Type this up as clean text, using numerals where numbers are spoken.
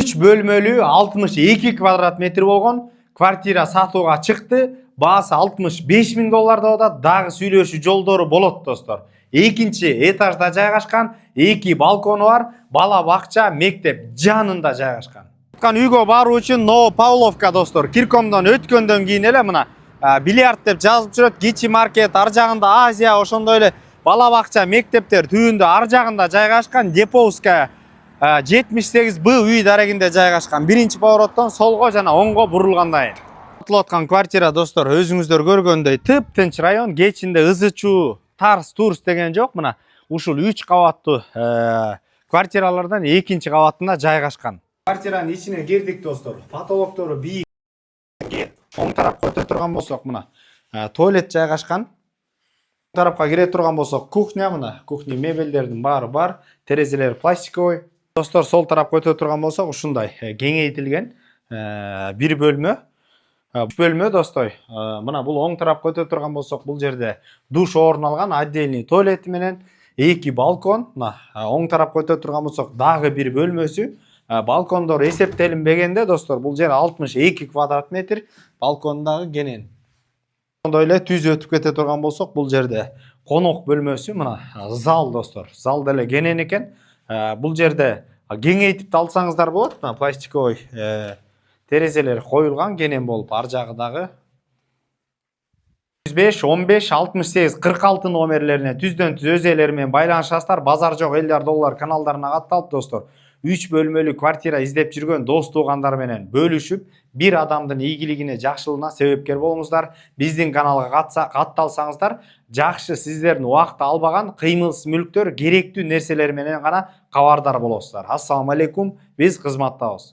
3 bölmөлүү 62 квадрат метр болгон квартира сатууга чыкты. Баасы 65 000 доллар деп атат. Дагы сүйлөшүү жолдору болот достор. Экинчи этажда жайгашкан, 2 балкону бар, бала бакча, мектеп жанында жайгашкан. Үйгө баруу үчүн Ново Павловка достор. Киркомдон өткөндөн кийин эле мына бильярд деп жазылып жүрөт. Кичи маркет, ар жагында Азия, ошондой эле бала бакча, мектептер түбүндө ар жагында жайгашкан. Деповская 78Б үй дарегинде жайгашкан. Биринчи повороттон солго жана оңго бурулгандай. Сатылып аткан квартира достор, өзүңүздөр көргөндөй тып-тынч район, кечинде ызы-чуу, тарс-турс деген жок. Мына ушул 3 кабаттуу квартиралардан экинчи кабатында жайгашкан. Квартиранын ичине кирдик достор. Потолоктору бийик. Оң тарапка өтө турган болсок, мына туалет жайгашкан. Оң тарапка кире турган болсок, кухня, мына кухня мебелдердин баары бар. Терезелери пластиковый. Достор, сол тарапка өтө турган болсок, ушундай кеңейтилген бир бөлмө. Бөлмө достой. Мына бул оң тарапка өтө турган болсок, бул жерде душ орун алган, отдельный туалети менен 2 балкон. Мына оң тарапка өтө турган болсок, дагы бир бөлмөсү. Балкондор эсептелинбегенде достор, бул жер 62 квадрат метр, балкондагы кенен. Ошондой эле түз өтүп кете турган болсок, бул жерде конок бөлмөсү, мына зал достор. Зал деле кенен экен. Бул жерде кеңейтип алсаңыздар болот. Мына пластиковый терезелер коюлган, кенен болуп, ар жагы дагы 105 15 68 46 номерлерине түздөн түз өз ээлери менен байланышасыздар. Базар жок элдер доллар каналдарына катталып достор. 3 бөлмөлүү квартира издеп жүргөн дос туугандар менен бөлүшүп, бир адамдын ийгилигине, жакшылыгына себепкер болуңуздар. Биздин каналга катталсаңыздар, жакшы сиздердин убакыт албаган кыймылсыз мүлктөр, керектүү нерселер менен гана кабардар болосуздар. Ассаламу алейкум, биз кызматтабыз.